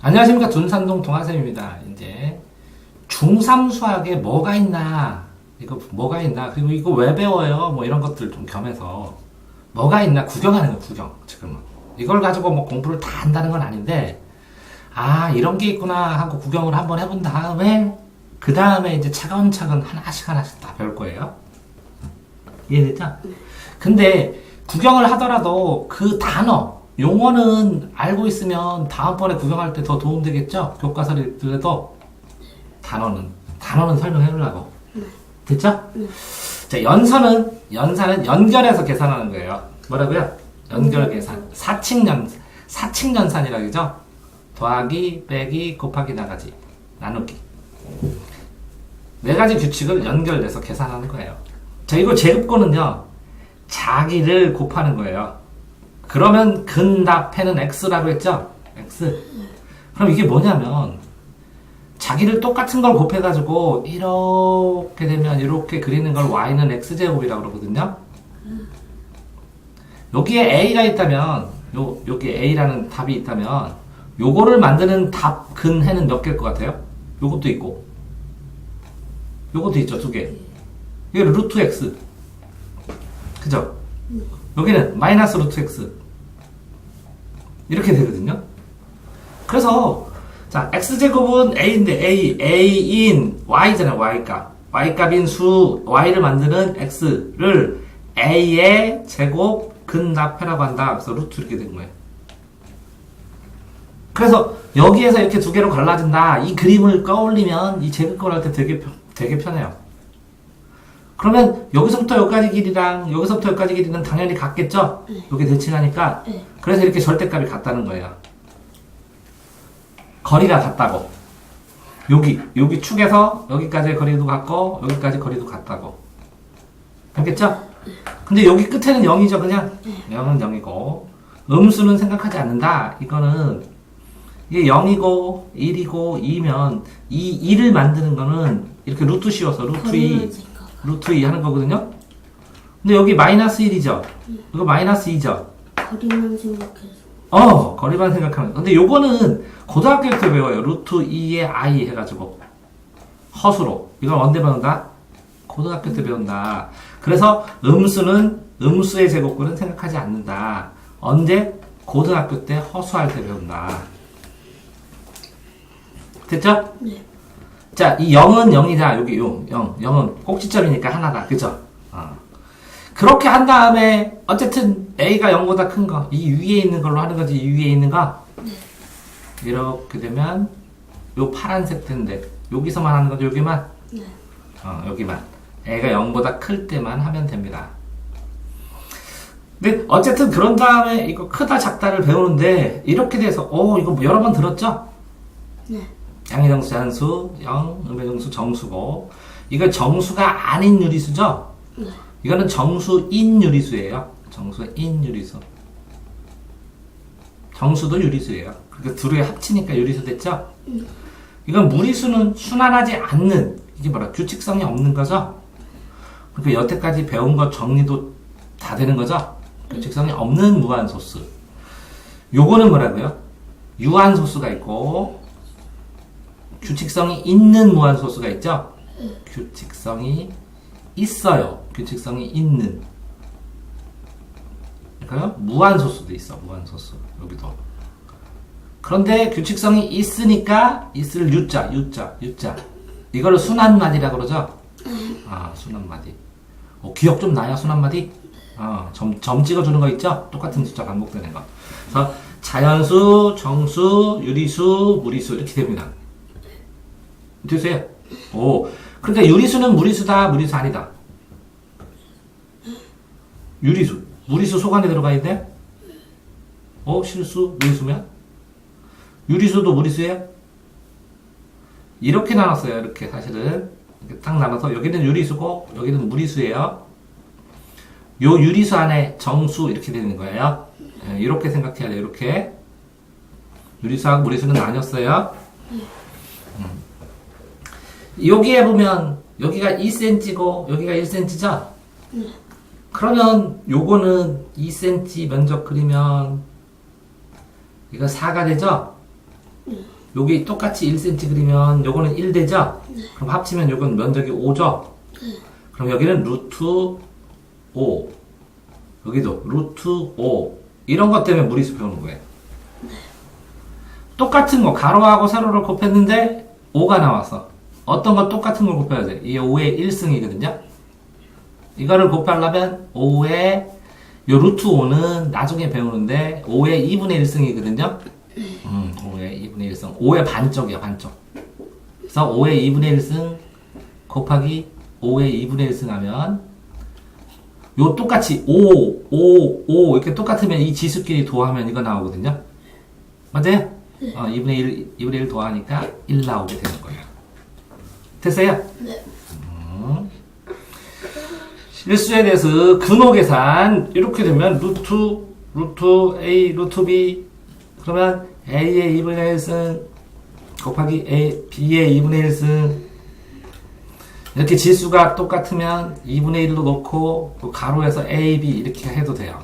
안녕하십니까. 둔산동 동아쌤입니다. 이제 중3 수학에 뭐가 있나, 이거 뭐가 있나, 그리고 이거 왜 배워요, 뭐 이런 것들 좀 겸해서 뭐가 있나 구경하는 거, 구경. 지금은 이걸 가지고 뭐 공부를 다 한다는 건 아닌데, 아 이런 게 있구나 하고 구경을 한번 해본 다음에 그 다음에 이제 차근차근 하나씩 다 배울 거예요. 이해됐죠? 근데 구경을 하더라도 그 단어, 용어는 알고 있으면 다음번에 구경할 때 더 도움되겠죠? 교과서를 들어도 단어는 설명해 주려고. 됐죠? 자, 연산은 연결해서 계산하는 거예요. 뭐라고요? 연결 계산. 사칙연산이라고 그러죠? 더하기, 빼기, 곱하기, 나가기, 나누기. 네 가지 규칙을 연결해서 계산하는 거예요. 자, 이거 제곱권은요, 자기를 곱하는 거예요. 그러면 근답해는 x라고 했죠? x. 그럼 이게 뭐냐면, 자기를 똑같은 걸 곱해가지고, 이렇게 되면 이렇게 그리는 걸 y는 x제곱이라고 그러거든요? 여기에 a가 있다면, 여기 a라는 답이 있다면, 요거를 만드는 답, 근해는 몇 개일 것 같아요? 요것도 있고, 요것도 있죠, 두 개. 이게 루트 x. 그죠? 여기는 마이너스 루트 x. 이렇게 되거든요? 그래서, 자, x제곱은 a인데, a인 y잖아요, y값. y값인 수, y를 만드는 x를 a의 제곱 근답해라고 한다. 그래서 루트 이렇게 된 거예요. 그래서 여기에서 이렇게 두 개로 갈라진다. 이 그림을 떠올리면 이 제곱걸 할 때 되게 편해요. 그러면 여기서부터 여기까지 길이랑 여기서부터 여기까지 길이는 당연히 같겠죠? 여기 대칭하니까. 그래서 이렇게 절대값이 같다는 거예요. 거리가 같다고. 여기 축에서 여기까지의 거리도 같고 여기까지 거리도 같다고. 알겠죠? 근데 여기 끝에는 0이죠, 그냥? 0은 0이고 음수는 생각하지 않는다. 이거는 이게 0이고 1이고 2면 이 2를 만드는 거는 이렇게 루트 씌워서 루트 2 하는 거거든요. 근데 여기 마이너스 1이죠. 이거 마이너스 2죠. 거리만 생각해서. 거리만 생각하는 거. 근데 요거는 고등학교 때 배워요. 루트 2의 i 해가지고 허수로. 이걸 언제 배운다? 고등학교 때 배운다. 그래서 음수의 제곱근은 생각하지 않는다. 언제? 고등학교 때 허수할 때 배운다. 됐죠? 네. 자, 이 0은 0이다. 여기 0은 꼭지점이니까 하나다. 그죠? 그렇게 한 다음에 어쨌든 a가 0보다 큰 거, 이 위에 있는 걸로 하는 거지. 이 위에 있는 거. 네. 이렇게 되면 요 파란색 텐데 여기서만 하는 거죠. 여기만. 네. 여기만. a가 0보다 클 때만 하면 됩니다. 근데 어쨌든 그런 다음에 이거 크다 작다를 배우는데 이렇게 돼서 이거 여러 번 들었죠? 네. 양의정수, 제한수, 음의정수, 정수고 이거 정수가 아닌 유리수죠? 네. 이거는 정수인 유리수예요. 정수인 유리수. 정수도 유리수예요. 그러니까 둘이 합치니까 유리수 됐죠? 이건 무리수는 순환하지 않는, 이게 규칙성이 없는 거죠? 그러니까 여태까지 배운 거 정리도 다 되는 거죠? 규칙성이 없는 무한소수. 요거는 뭐라고요? 유한소수가 있고 규칙성이 있는 무한소수가 있죠? 규칙성이 있어요. 규칙성이 있는. 그러니까요, 무한소수도 있어. 무한소수. 여기도. 그런데 규칙성이 있으니까 있을 유자. 이거를 순환마디라고 그러죠? 순환마디. 기억 좀 나요, 순환마디? 점 찍어주는 거 있죠? 똑같은 숫자 반복되는 거. 그래서 자연수, 정수, 유리수, 무리수 이렇게 됩니다. 되세요? 그러니까 유리수는 무리수다, 무리수 아니다. 유리수, 무리수 속 안에 들어가 있네? 실수, 무리수면? 유리수도 무리수예요? 이렇게 나눴어요, 이렇게 사실은. 이렇게 딱 나눠서 여기는 유리수고, 여기는 무리수예요. 요 유리수 안에 정수 이렇게 되는 거예요. 이렇게 생각해야 돼요, 이렇게. 유리수하고 무리수는 나뉘었어요. 여기에 보면 여기가 2cm고 여기가 1cm죠? 그러면 요거는 2cm 면적 그리면 이거 4가 되죠? 여기 똑같이 1cm 그리면 요거는 1 되죠? 그럼 합치면 요건 면적이 5죠? 그럼 여기는 루트 5. 여기도 루트 5. 이런 것 때문에 무리수 배우는 거예요. 똑같은 거, 가로하고 세로를 곱했는데 5가 나왔어. 어떤 거 똑같은 걸 곱해야 돼? 이게 5의 1승이거든요? 이거를 곱하려면 5의, 요 루트 5는 나중에 배우는데 5의 2분의 1승이거든요? 5의 2분의 1승. 5의 반쪽이야, 반쪽. 그래서 5의 2분의 1승 곱하기 5의 2분의 1승 하면 요 똑같이 5 이렇게 똑같으면 이 지수끼리 도하면 이거 나오거든요? 맞아요? 2분의 1 도하니까 1 나오게 되는 거예요. 됐어요? 네. 실수에 대해서 근호 계산 이렇게 되면 루트 A, 루트 B 그러면 A의 2분의 1승 곱하기 B의 2분의 1승 이렇게 지수가 똑같으면 2분의 1로 놓고 가로에서 A, B 이렇게 해도 돼요.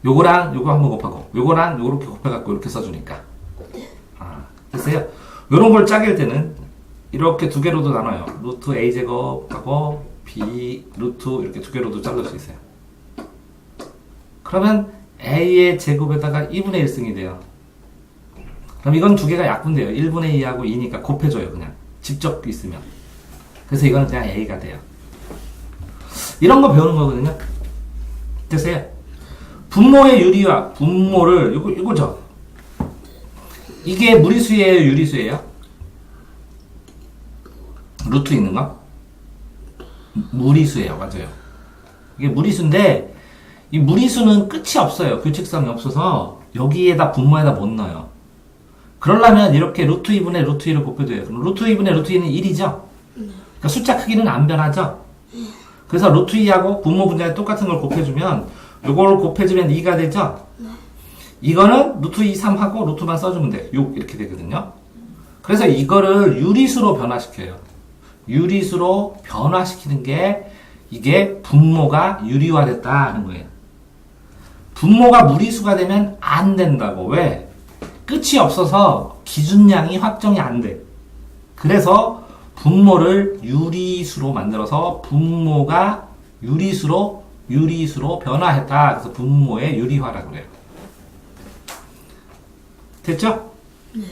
요거랑 요거 한번 곱하고 요거랑 요렇게 곱해갖고 이렇게 써주니까 됐어요? 요런 걸 짜길 때는 이렇게 두 개로도 나눠요. 루트 A 제곱하고 B 루트 이렇게 두 개로도 자를 수 있어요. 그러면 A의 제곱에다가 2분의 1승이 돼요. 그럼 이건 두 개가 약분돼요. 1분의 2하고 2니까 곱해줘요. 그냥 직접 있으면. 그래서 이거는 그냥 A가 돼요. 이런 거 배우는 거거든요. 됐어요? 분모의 유리와 분모를 이거죠. 이게 무리수예요, 유리수예요? 루트 있는 거? 무리수예요, 맞아요. 이게 무리수인데 이 무리수는 끝이 없어요. 규칙성이 없어서 여기에다 분모에다 못 넣어요. 그러려면 이렇게 루트 2분의 루트 2를 곱해줘요. 그럼 루트 2분의 루트 2는 1이죠? 그러니까 숫자 크기는 안 변하죠? 그래서 루트 2하고 분모 분자에 똑같은 걸 곱해주면 요걸 곱해주면 2가 되죠? 이거는 루트 2, 3하고 루트만 써주면 돼. 6 이렇게 되거든요. 그래서 이거를 유리수로 변화시켜요. 유리수로 변화시키는 게 이게 분모가 유리화됐다 하는 거예요. 분모가 무리수가 되면 안 된다고. 왜? 끝이 없어서 기준량이 확정이 안 돼. 그래서 분모를 유리수로 만들어서 분모가 유리수로 변화했다. 그래서 분모의 유리화라고 그래요. 됐죠? 네.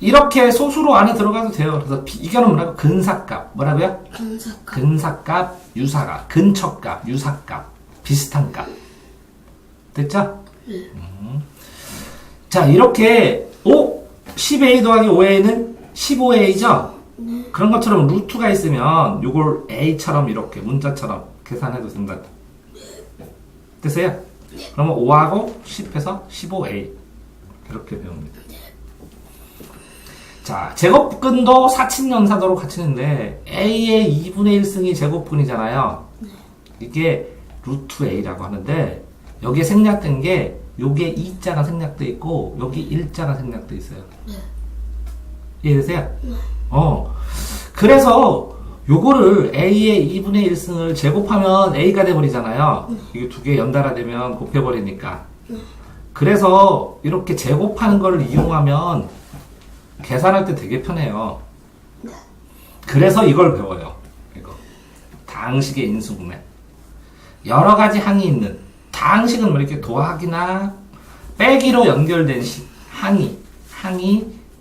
이렇게 소수로 안에 들어가도 돼요. 그래서 이거는 뭐라고? 근사값. 뭐라고요? 근사값, 유사값, 근처값, 유사값, 비슷한 값. 됐죠? 네. 자, 이렇게 10a 더하기 5a는 15a죠? 네. 그런 것처럼 루트가 있으면 요걸 a처럼 이렇게 문자처럼 계산해도 된다. 됐어요? 네. 그러면 5하고 10해서 15a 이렇게 배웁니다. 자, 제곱근도 사친연사도로 갖추는데 a의 2분의 1승이 제곱근이잖아요. 이게 루트 a라고 하는데 여기에 생략된 게 여기에 2자가 생략돼 있고 여기 1자가 생략돼 있어요. 이해되세요? 그래서 요거를 a의 2분의 1승을 제곱하면 a가 돼버리잖아요. 이게 두 개 연달아 되면 곱해버리니까. 그래서 이렇게 제곱하는 거를 이용하면 계산할 때 되게 편해요. 그래서 이걸 배워요. 이거 다항식의 인수분해. 여러 가지 항이 있는 다항식은 뭐 이렇게 도하기나 빼기로 연결된 식. 항이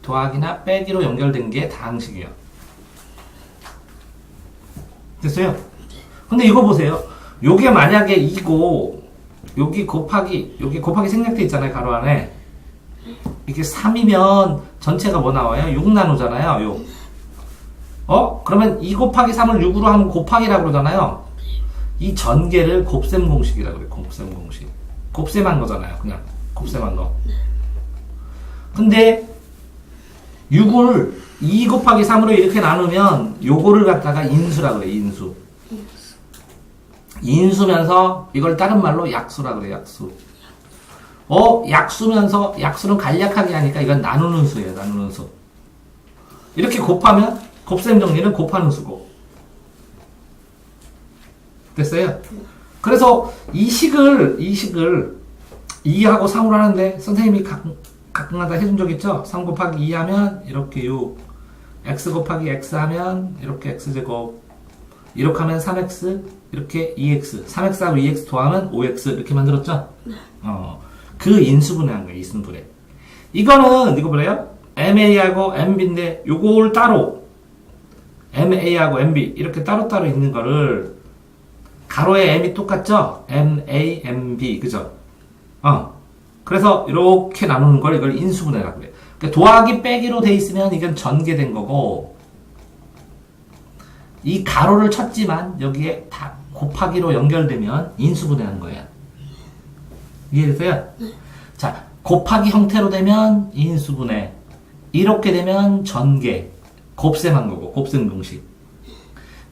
도하기나 빼기로 연결된 게 다항식이에요. 됐어요? 근데 이거 보세요. 요게 만약에 2고 여기 곱하기 생략돼 있잖아요. 가로 안에. 이게 3이면 전체가 뭐 나와요? 6 나누잖아요. 6. 그러면 2 곱하기 3을 6으로 하면 곱하기라고 그러잖아요. 이 전개를 곱셈 공식이라고 그래요. 곱셈 공식. 곱셈한 거잖아요. 그냥 곱셈한 거. 근데 6을 2 곱하기 3으로 이렇게 나누면 요거를 갖다가 인수라고 그래요. 인수면서 이걸 다른 말로 약수라고 그래요. 약수. 약수면서 약수는 간략하게 하니까 이건 나누는 수예요. 나누는 수. 이렇게 곱하면 곱셈 정리는 곱하는 수고. 됐어요? 그래서 이 식을 2하고 3으로 하는데 선생님이 가끔가다 해준 적 있죠? 3 곱하기 2 하면 이렇게 6, x 곱하기 x 하면 이렇게 x제곱, 이렇게 하면 3x, 이렇게 2x, 3x하고 2x 더하면 5x 이렇게 만들었죠? 그 인수분해한 거예요. 인수분해. 이거는 이거 뭐래요? MA하고 MB인데 요걸 따로 MA하고 MB 이렇게 따로따로 있는 거를 가로에 M이 똑같죠? MA, MB 그죠? 그래서 이렇게 나누는 걸 이걸 인수분해라고 그래요. 그러니까 더하기 빼기로 돼 있으면 이건 전개된 거고 이 가로를 쳤지만 여기에 다 곱하기로 연결되면 인수분해하는 거예요. 이해되세요? 자, 곱하기 형태로 되면 인수분해, 이렇게 되면 전개, 곱셈한 거고 곱셈 공식.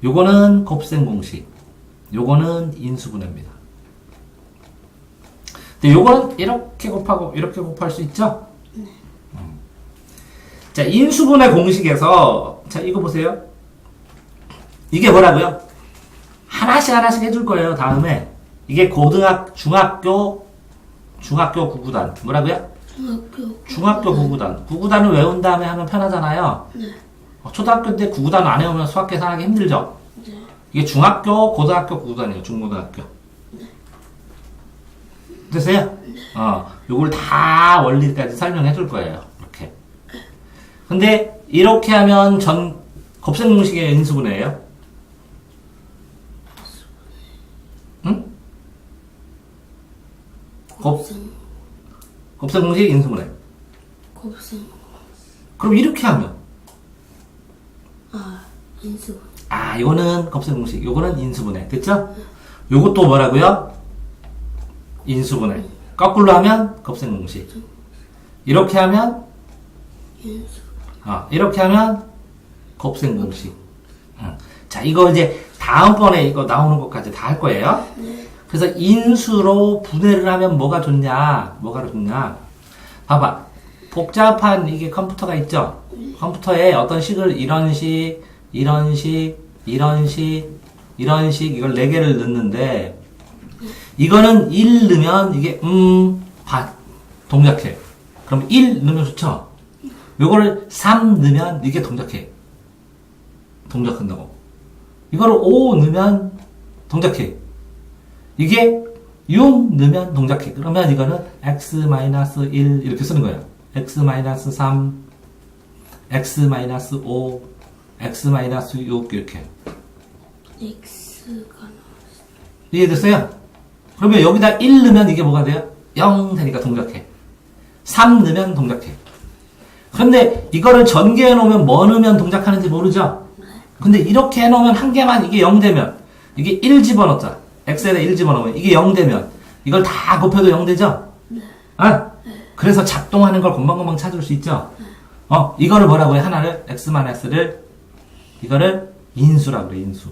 요거는 곱셈 공식, 요거는 인수분해입니다. 근데 요거는 이렇게 곱하고 이렇게 곱할 수 있죠? 자, 인수분해 공식에서 자 이거 보세요. 이게 뭐라고요? 하나씩 해줄 거예요. 다음에 이게 중학교 구구단 뭐라고요? 중학교 구구단. 구구단을 외운 다음에 하면 편하잖아요. 네. 초등학교 때 구구단 안 해오면 수학 계산하기 힘들죠? 네. 이게 중학교, 고등학교 구구단이에요. 중고등학교. 네. 됐어요? 요걸 다 원리까지 설명해 줄 거예요. 이렇게. 근데 이렇게 하면 곱셈 공식의 인수분해예요. 응? 곱셈 공식 인수분해. 곱셈. 그럼 이렇게 하면 인수분해. 이거는 곱셈 공식, 요거는 인수분해. 됐죠? 요것도 뭐라고요? 인수분해. 거꾸로 하면 곱셈 공식. 이렇게 하면 이렇게 하면 곱셈 공식. 자, 이거 이제 다음번에 이거 나오는 것까지 다 할 거예요. 그래서 인수로 분해를 하면 뭐가 좋냐? 봐봐. 복잡한 이게 컴퓨터가 있죠? 컴퓨터에 어떤 식을 이런 식, 이걸 4개를 넣는데, 이거는 1 넣으면 이게, 동작해. 그럼 1 넣으면 좋죠? 요거를 3 넣으면 이게 동작해. 동작한다고. 이거를 5 넣으면 동작해. 이게 6 넣으면 동작해. 그러면 이거는 x-1 이렇게 쓰는 거예요. x-3, x-5, x-6 이렇게. x가 이해됐어요? 그러면 여기다 1 넣으면 이게 뭐가 돼요? 0 되니까 동작해. 3 넣으면 동작해. 그런데 이거를 전개해 놓으면 뭐 넣으면 동작하는지 모르죠? 근데 이렇게 해 놓으면 한 개만 이게 0 되면 이게 1 집어넣자. x에다 1 집어넣으면 이게 0 되면 이걸 다 곱해도 0 되죠? 그래서 작동하는 걸 금방금방 찾을 수 있죠? 이거를 뭐라고 해? 하나를 x-를 이거를 인수라고 그래. 인수.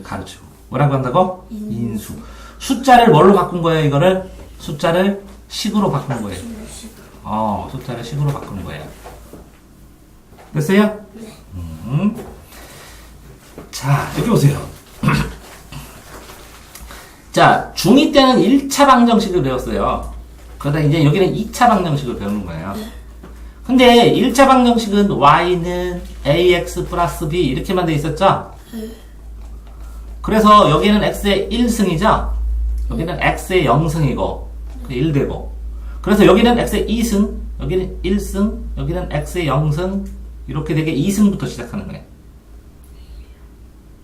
가르치고. 뭐라고 한다고? 인수. 숫자를 뭘로 바꾼 거예요? 이거를 숫자를 식으로 바꾼 거예요. 숫자를 식으로 바꾼 거예요. 됐어요? 자, 여기 보세요. 자, 중2 때는 1차 방정식을 배웠어요. 그러다 이제 여기는 2차 방정식을 배우는 거예요. 근데 1차 방정식은 y는 ax 플러스 b 이렇게만 돼 있었죠? 그래서 여기는 x의 1승이죠? 여기는 x의 0승이고 1되고 그래서 여기는 x의 2승, 여기는 1승, 여기는 x의 0승 이렇게 되게 2승부터 시작하는 거예요.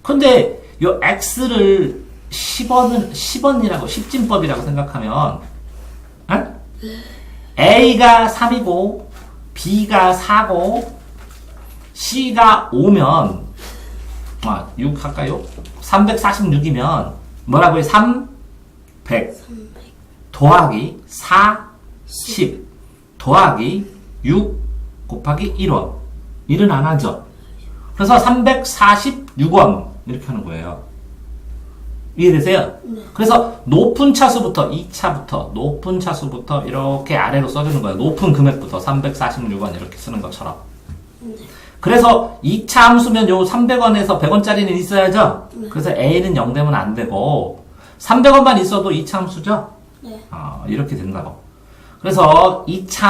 근데 이 x를 10원이라고 10진법이라고 생각하면 a가 3이고 b가 4고 c가 5면 6 할까요? 346이면 뭐라고요? 300 더하기 4 10 더하기 6 곱하기 1원 1은 안 하죠? 그래서 346원 이렇게 하는 거예요. 이해되세요? 그래서 높은 차수부터 2차부터 높은 차수부터 이렇게 아래로 써주는 거예요. 높은 금액부터 346원 이렇게 쓰는 것처럼. 그래서 2차 함수면 요 300원에서 100원짜리는 있어야죠? 그래서 A는 0 되면 안 되고 300원만 있어도 2차 함수죠? 네. 이렇게 된다고. 그래서 2차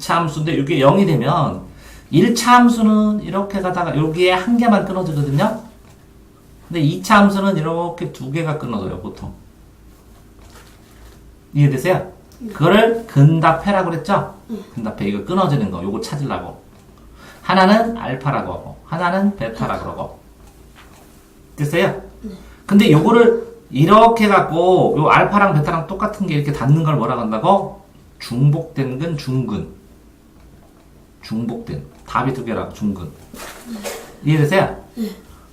함수인데 이게 0이 되면 1차 함수는 이렇게 가다가 여기에 한 개만 끊어지거든요. 근데 2차 함수는 이렇게 두 개가 끊어져요, 보통. 이해되세요? 그거를 근답해라고 그랬죠? 근답해. 이거 끊어지는 거, 요거 찾으려고. 하나는 알파라고 하고, 하나는 베타라고 그러고. 됐어요? 근데 요거를 이렇게 갖고, 요 알파랑 베타랑 똑같은 게 이렇게 닿는 걸 뭐라고 한다고? 중복된 근, 중근. 중복된. 답이 두 개라고, 중근. 이해되세요?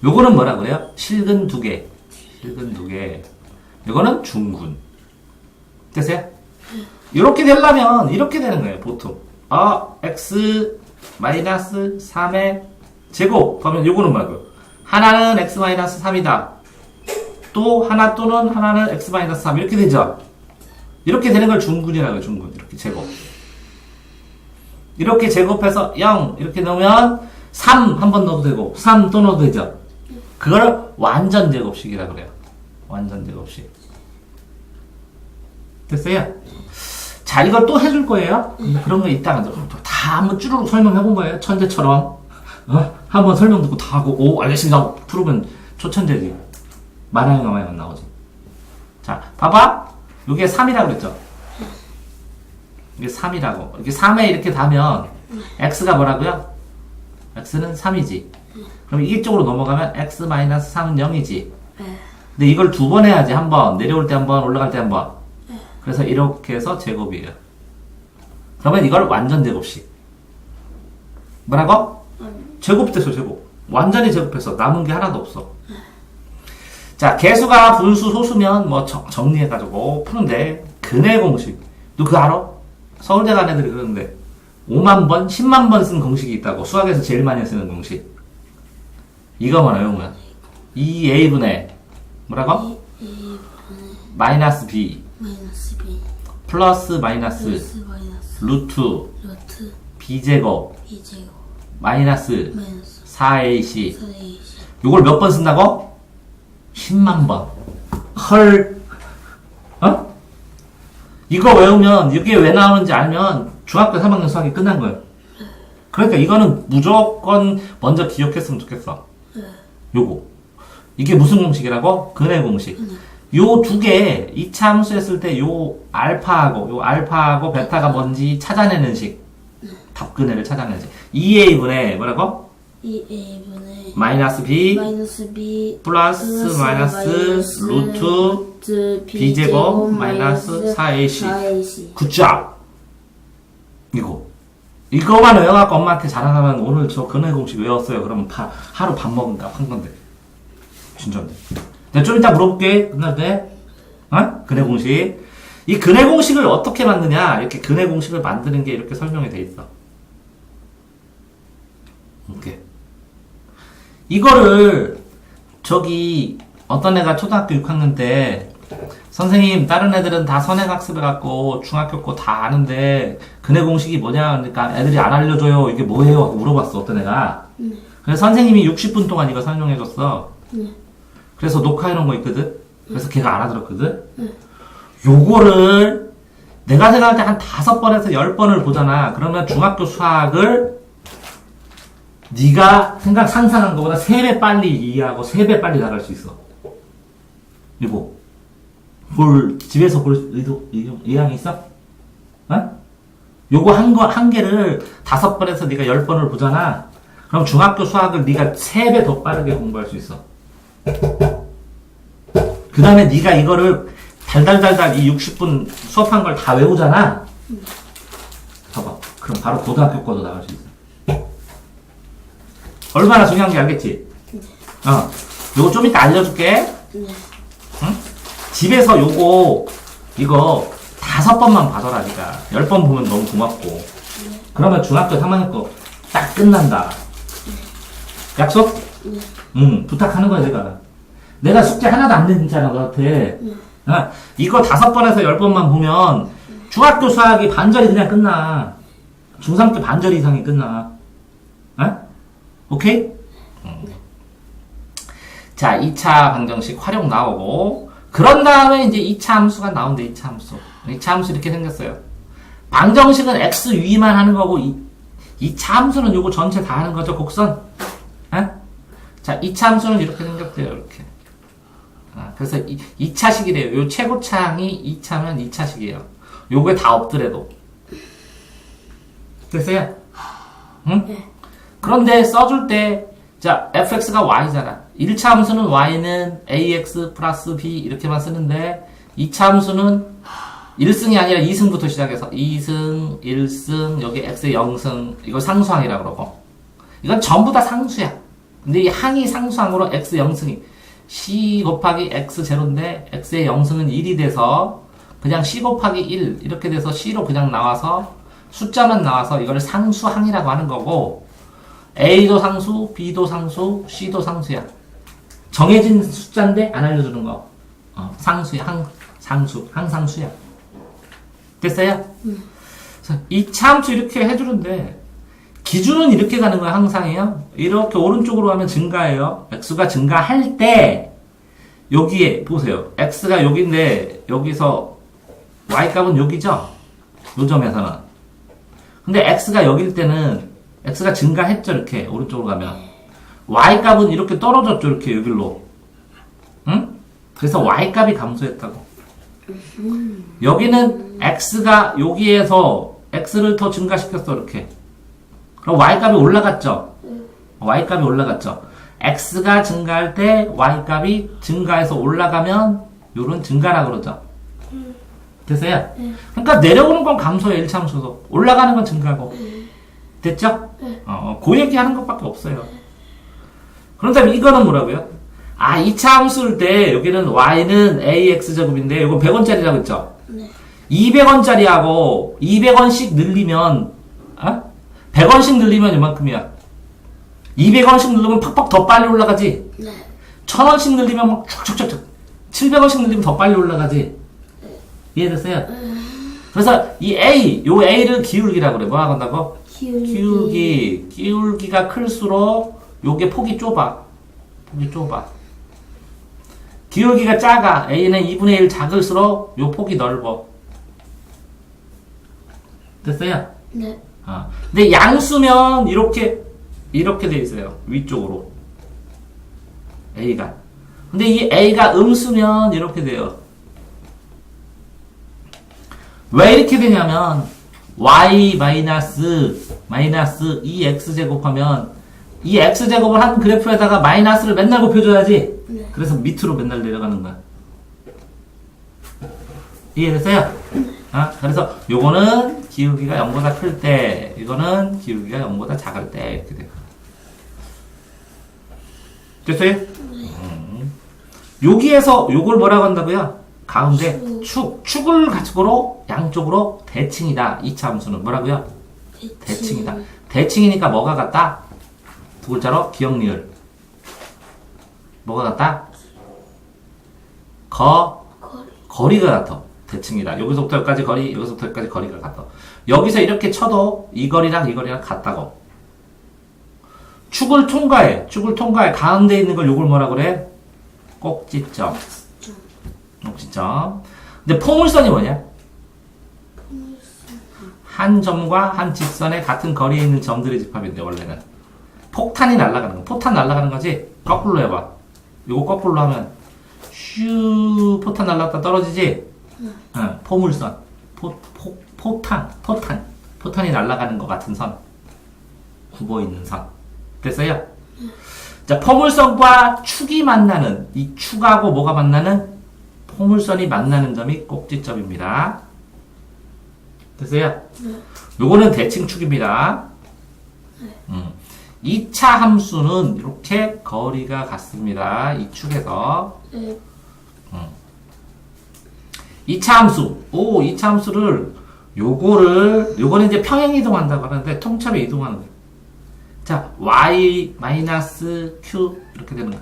요거는 뭐라 그래요? 실근 두 개. 실근 두 개. 요거는 중근. 됐어요? 이렇게 되려면 이렇게 되는 거예요, 보통. x 마이너스 3의 제곱. 그러면 요거는 뭐라고요? 하나는 x 마이너스 3이다. 또 하나 또는 하나는 x 마이너스 3. 이렇게 되죠? 이렇게 되는 걸 중근이라고 해요, 중근. 이렇게 제곱. 이렇게 제곱해서 0 이렇게 넣으면 3 한 번 넣어도 되고 3 또 넣어도 되죠? 그걸 완전 제곱식이라고 그래요. 완전 제곱식. 됐어요? 자, 이걸 또 해줄 거예요. 근데 그런 거 이따가 다 한번 쭈루룩 설명해 본 거예요. 천재처럼. 한번 설명 듣고 다 하고, 오, 알겠습니다. 풀으면 초천재지. 만화영화만 나오지. 자, 봐봐. 이게 3이라고 그랬죠? 이게 3이라고. 이게 3에 이렇게 다면, x가 뭐라고요? x는 3이지. 그럼 이게 쪽으로 넘어가면 x-3은 0이지. 근데 이걸 두 번 해야지. 한 번. 내려올 때 한 번, 올라갈 때 한 번. 그래서 이렇게 해서 제곱이에요. 그러면 이걸 완전 제곱식. 뭐라고? 제곱됐어, 제곱. 완전히 제곱했어. 남은 게 하나도 없어. 자, 개수가 분수, 소수면 뭐 정리해가지고 푸는데, 근해 공식. 너 그거 알아? 서울대 간 애들이 그러는데, 5만 번, 10만 번 쓴 공식이 있다고. 수학에서 제일 많이 쓰는 공식. 이거만 외우면. 2a분의, 뭐라고? 마이너스 b. 마이너스 b 플러스 마이너스 루트 b제곱 b제곱 마이너스 마이너스 4ac 4ac 요걸 몇 번 쓴다고? 10만 번. 헐. 어? 이거 외우면 이게 왜 나오는지 알면 중학교 3학년 수학이 끝난 거예요. 그러니까 이거는 무조건 먼저 기억했으면 좋겠어. 요거. 이게 무슨 공식이라고? 근해 공식. 요 두 개, 2차 함수 했을 때 요 알파하고 베타가 뭔지 찾아내는 식. 답근해를 찾아내는 식. 2a분의 뭐라고? 2a분의 마이너스 b 마이너스 b 플러스 마이너스 루트 b제곱 마이너스 4ac. 굿잡! 이거만 외워갖고 엄마한테 자랑하면 오늘 저 근해 공식 외웠어요. 그러면 하루 밥 먹은 값 한 건데. 진짜인데. 내가 좀 이따 물어볼게. 끝날 때. 근해 공식. 이 근해 공식을 어떻게 만드냐. 이렇게 근해 공식을 만드는 게 이렇게 설명이 돼 있어. 이렇게. 이거를 저기 어떤 애가 초등학교 6학년 때 선생님 다른 애들은 다 선행학습해갖고 중학교 거 다 아는데 근해 공식이 뭐냐 그러니까 애들이 안 알려줘요. 이게 뭐예요? 물어봤어. 어떤 애가. 그래서 선생님이 60분 동안 이거 설명해줬어. 그래서 녹화해놓은 거 있거든? 그래서 걔가 알아들었거든? 요거를 내가 생각할 때 한 5번에서 10번을 보잖아. 그러면 중학교 수학을 네가 상상한 것보다 3배 빨리 이해하고 3배 빨리 나갈 수 있어. 이거. 집에서 볼 의향이 있어? 요거 한 개를 5번에서 네가 10번을 보잖아. 그럼 중학교 수학을 네가 3배 더 빠르게 공부할 수 있어. 그 다음에 네가 이거를 달달달달 이 60분 수업한 걸 다 외우잖아. 봐봐. 그럼 바로 고등학교 거도 나갈 수 있어. 얼마나 중요한 게 알겠지? 요거 좀 이따 알려줄게. 응? 집에서 이거 5번만 봐둬라, 니가. 10번 보면 너무 고맙고. 그러면 중학교 3학년 거 딱 끝난다. 약속? 응, 부탁하는 거야, 내가 숙제 하나도 안 냈잖아, 너한테. 이거 5번에서 10번만 보면 중학교 수학이 반절이 그냥 끝나. 중3 때 반절 이상이 끝나. 오케이? 자, 2차 방정식 활용 나오고, 그런 다음에 이제 2차 함수가 나온대, 2차 함수. 2차 함수 이렇게 생겼어요. 방정식은 x 위만 하는 거고, 이 참수는 요거 전체 다 하는 거죠, 곡선. 에? 자, 이 참수는 이렇게 생겼대요, 이렇게. 그래서 2차식이래요. 요 최고차항이 2차면 2차식이에요. 요게 다 없더라도. 됐어요? 응? 네. 그런데 써줄 때, 자, fx가 y잖아. 1차 함수는 y는 ax 플러스 b 이렇게만 쓰는데, 2차 함수는 1승이 아니라 2승부터 시작해서 2승, 1승, 여기 x의 0승, 이걸 상수항이라고 그러고. 이건 전부 다 상수야. 근데 이 항이 상수항으로 x 0승이 c 곱하기 x 제로인데 x의 0승은 1이 돼서 그냥 c 곱하기 1 이렇게 돼서 c로 그냥 나와서 숫자만 나와서 이걸 상수항이라고 하는 거고 a도 상수, b도 상수, c도 상수야. 정해진 숫자인데 안 알려주는 거. 상수야, 항상수야. 됐어요? 그래서 이 참수 이렇게 해주는데 기준은 이렇게 가는 거야, 항상이요. 이렇게 오른쪽으로 가면 증가해요. x가 증가할 때, 여기에, 보세요. x가 여기인데, 여기서, y값은 여기죠? 요 점에서는. 근데 x가 여기일 때는, x가 증가했죠, 이렇게, 오른쪽으로 가면. y값은 이렇게 떨어졌죠, 이렇게, 여기로. 응? 그래서 y값이 감소했다고. 여기는 x가 여기에서, x를 더 증가시켰어, 이렇게. 그럼 y값이 올라갔죠? y값이 올라갔죠? x가 증가할 때 y값이 증가해서 올라가면 요런 증가라고 그러죠? 됐어요? 그러니까 내려오는 건 감소예요, 1차함수도. 올라가는 건 증가고. 됐죠? 그 얘기하는 것밖에 없어요. 그런 다음에 이거는 뭐라고요? 2차함수일 때 여기는 y는 ax제곱인데 이건 100원짜리라고 했죠? 200원짜리하고 200원씩 늘리면 100원씩 늘리면 이만큼이야. 200원씩 늘리면 팍팍 더 빨리 올라가지? 네. 1000원씩 늘리면 막 촉촉촉촉. 700원씩 늘리면 더 빨리 올라가지? 이해됐어요? 그래서 이 요 A를 기울기라고 그래. 뭐라고 한다고? 기울기. 기울기가 클수록 요게 폭이 좁아. 기울기가 작아. A는 2분의 1 작을수록 요 폭이 넓어. 됐어요? 네. 근데 양수면 이렇게 돼 있어요. 위쪽으로. A가. 근데 이 A가 음수면 이렇게 돼요. 왜 이렇게 되냐면 y 마이너스 2x제곱 하면 이 x제곱을 한 그래프에다가 마이너스를 맨날 곱해줘야지. 네. 그래서 밑으로 맨날 내려가는 거야. 이해됐어요? 그래서 요거는 기울기가 0보다 클 때, 이거는 기울기가 0보다 작을 때 이렇게 돼요. 됐어요? 여기에서 요걸 뭐라고 한다고요? 가운데 축을 가지고 양쪽으로 대칭이다. 2차 함수는 뭐라고요? 대칭이다. 대칭이니까 뭐가 같다? 두 글자로 기억 리을. 뭐가 같다? 거리가 같아. 대칭이다. 여기서부터 여기까지 거리, 여기서부터 여기까지 거리가 같다. 여기서 이렇게 쳐도 이 거리랑 이 거리랑 같다고. 축을 통과해. 가운데 있는 걸 요걸 뭐라 그래? 꼭지점. 근데 포물선이 뭐냐? 한 점과 한 직선의 같은 거리에 있는 점들의 집합인데 원래는 폭탄이 날아가는 거. 포탄 날아가는 거지? 거꾸로 해봐. 요거 거꾸로 하면 슈 포탄 날아갔다 떨어지지? 포물선. 포탄이 날아가는 것 같은 선. 굽어 있는 선. 됐어요? 자, 포물선과 축이 만나는, 이 축하고 뭐가 만나는? 포물선이 만나는 점이 꼭지점입니다. 됐어요? 요거는 대칭축입니다. 2차 함수는 이렇게 거리가 같습니다. 이 축에서. 2차 함수. 2차 함수를, 요거는 이제 평행 이동한다고 하는데, 통째로 이동하는 거예요. 자, y 마이너스 q 이렇게 되는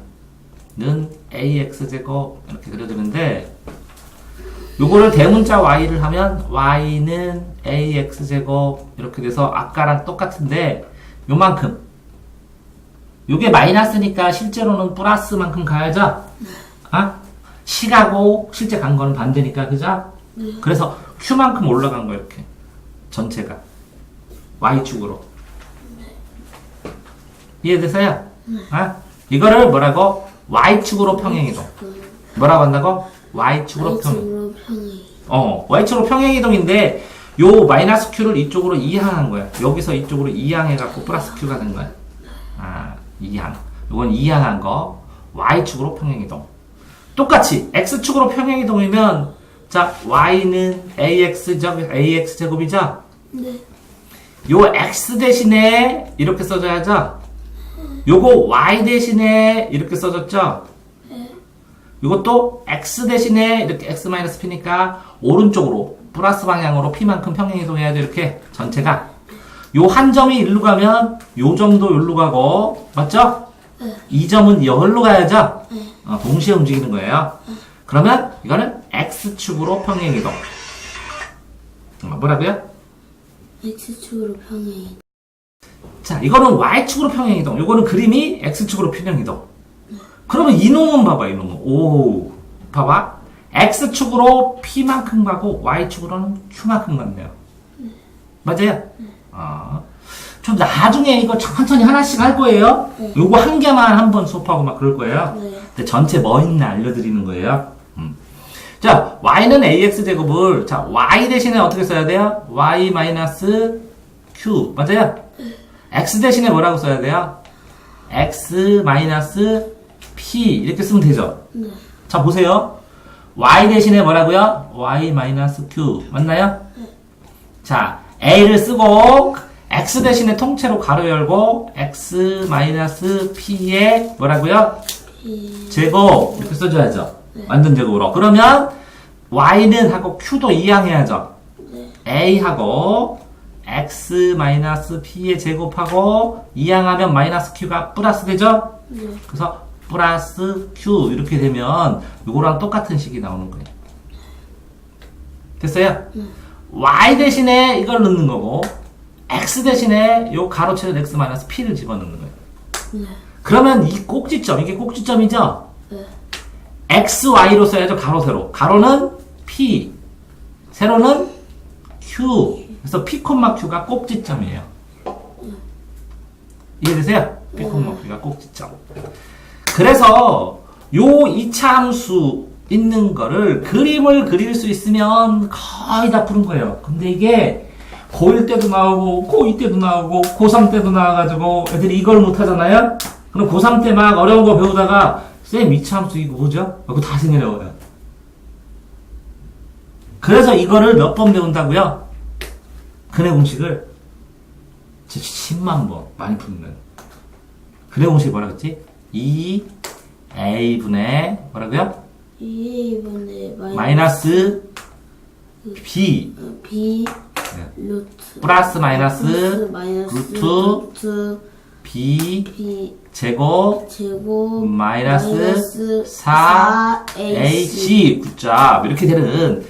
거는 ax제곱 이렇게 그려지는데 요거를 대문자 y를 하면 y는 ax제곱 이렇게 돼서 아까랑 똑같은데 요만큼 요게 마이너스니까 실제로는 플러스만큼 가야죠? 식하고 실제 간 거는 반대니까 그죠? 그래서 q만큼 올라간 거 이렇게 전체가. Y축으로. 이해되세요? 아? 이거를 뭐라고? Y축으로 평행이동. 뭐라고 한다고? Y축으로 평행. Y축으로 평행. Y축으로 평행이동인데 요 마이너스 Q를 이쪽으로 이항한 거야. 여기서 이쪽으로 이항해갖고 플러스 Q가 된 거야. 아, 이항. 요건 이항한 거. Y축으로 평행이동. 똑같이 X축으로 평행이동이면 자, Y는 AX 제곱이죠? 네. 요 X 대신에 이렇게 써줘야죠? 요거 Y 대신에 이렇게 써줬죠? 요것도 X 대신에 이렇게 X-P니까 오른쪽으로 플러스 방향으로 P만큼 평행이동해야죠. 이렇게 전체가. 요 한 점이 일로 가면 요 점도 여기로 가고 맞죠? 이 점은 여기로 가야죠? 동시에 움직이는 거예요. 그러면 이거는 X축으로 평행이동. 뭐라고요? X축으로 평행. 자, 이거는 Y축으로 평행이동. 요거는 그림이 X축으로 평행이동. 그러면 이놈은 봐봐, 이놈은. 오, 봐봐. X축으로 P만큼 가고 Y축으로는 Q만큼 갔네요. 맞아요? 좀 나중에 이거 천천히 하나씩 할 거예요. 요거 한 개만 한번 수업하고 막 그럴 거예요. 근데 전체 뭐 있나 알려드리는 거예요. 자, Y는 AX제곱을, 자, Y 대신에 어떻게 써야 돼요? Y 마이너스 Q. 맞아요? X 대신에 뭐라고 써야 돼요? X 마이너스 P. 이렇게 쓰면 되죠? 자, 보세요. Y 대신에 뭐라고요? Y 마이너스 Q. 맞나요? 자, A를 쓰고, X 대신에 통째로 가로 열고, X 마이너스 P에 뭐라고요? 제곱. 이렇게 써줘야죠. 완전 제곱으로. 그러면 Y는 하고 Q도 이항해야죠. A하고 X-P의 제곱하고 이항하면 마이너스 Q가 플러스 되죠? 그래서 플러스 Q 이렇게 되면 이거랑 똑같은 식이 나오는 거예요. 됐어요? Y 대신에 이걸 넣는 거고 X 대신에 요 가로채는 X-P를 집어넣는 거예요. 그러면 이 꼭지점, 이게 꼭지점이죠? XY로 써야죠. 가로, 세로. 가로는 P, 세로는 Q. 그래서 P, Q가 꼭지점이에요. 이해되세요? P, Q가 꼭지점. 그래서 요 2차 함수 있는 거를 그림을 그릴 수 있으면 거의 다 푸는 거예요. 근데 이게 고1 때도 나오고 고2 때도 나오고 고3 때도 나와가지고 애들이 이걸 못 하잖아요? 그럼 고3 때 막 어려운 거 배우다가 쌤, 2차 함수 이거 뭐죠? 그거 다시 내려와요. 그래서 이거를 몇 번 배운다고요? 근해 공식을 10만 번 많이 푸는. 근해 공식이 뭐라 그랬지? 2a분의 뭐라고요? 2a분의 마이너스 b B 네. 루트 플러스 마이너스 루트 b B 제곱 제곱 마이너스 4ac 굿잡 이렇게 되는.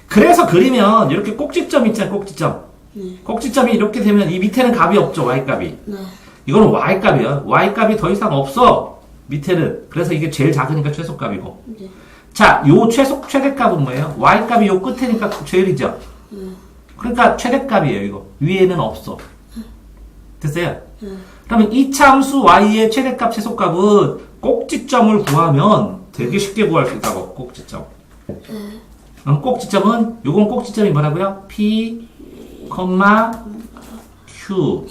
그래서 그리면 이렇게 꼭지점 있잖아요. 꼭지점. 꼭지점이 이렇게 되면 이 밑에는 값이 없죠. y값이. 이거는 y값이야. y값이 더 이상 없어. 밑에는. 그래서 이게 제일 작으니까 최소값이고. 자, 요 최대값은 뭐예요? y값이 요 끝에니까 제일이죠. 그러니까 최대값이에요. 이거 위에는 없어. 됐어요? 그러면 2차 함수 y의 최대값, 최소값은 꼭지점을 구하면 되게 쉽게 구할 수 있다고. 꼭지점. 꼭지점은 요건 꼭지점이 뭐라고요? P, Q.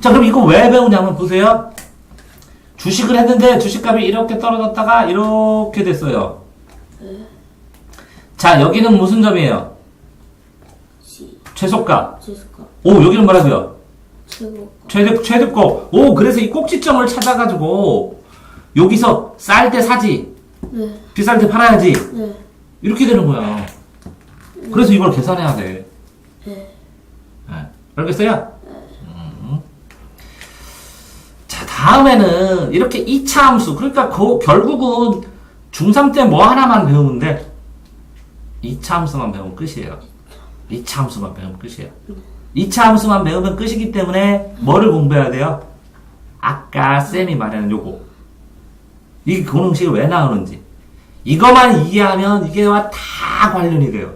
자, 그럼 이거 왜 배우냐면 보세요. 주식을 했는데 주식값이 이렇게 떨어졌다가 이렇게 됐어요. 자, 여기는 무슨 점이에요? 최소값. 오, 여기는 뭐라고요? 최대값. 오, 그래서 이 꼭지점을 찾아가지고 여기서 쌀 때 사지. 비쌀 때 팔아야지. 이렇게 되는 거야. 그래서 이걸 계산해야 돼. 네. 알겠어요? 자, 다음에는 이렇게 2차 함수. 그러니까 결국은 중3 때 뭐 하나만 배우면 돼. 2차 함수만 배우면 끝이에요. 2차 함수만 배우면 끝이에요. 2차 함수만 배우면 끝이기 때문에 뭐를 공부해야 돼요? 아까 쌤이 말하는 요거. 이 공식이 왜 나오는지. 이것만 이해하면 이게와 다 관련이 돼요.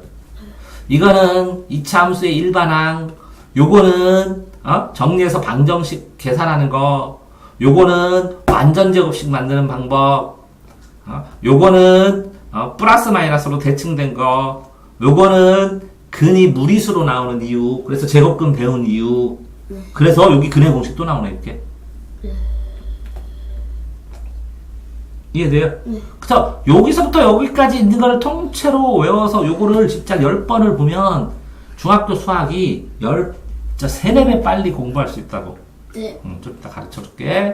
이거는 이차 함수의 일반항, 요거는 정리해서 방정식 계산하는 거, 요거는 완전 제곱식 만드는 방법, 요거는 플러스 마이너스로 대칭된 거, 요거는 근이 무리수로 나오는 이유, 그래서 제곱근 배운 이유, 그래서 여기 근의 공식 또 나오네 이렇게. 이해돼요? 그래서 여기서부터 여기까지 있는 거를 통째로 외워서 요거를 진짜 10번을 보면 중학교 수학이 3-4배 빨리 공부할 수 있다고. 네. 좀 이따 가르쳐 줄게.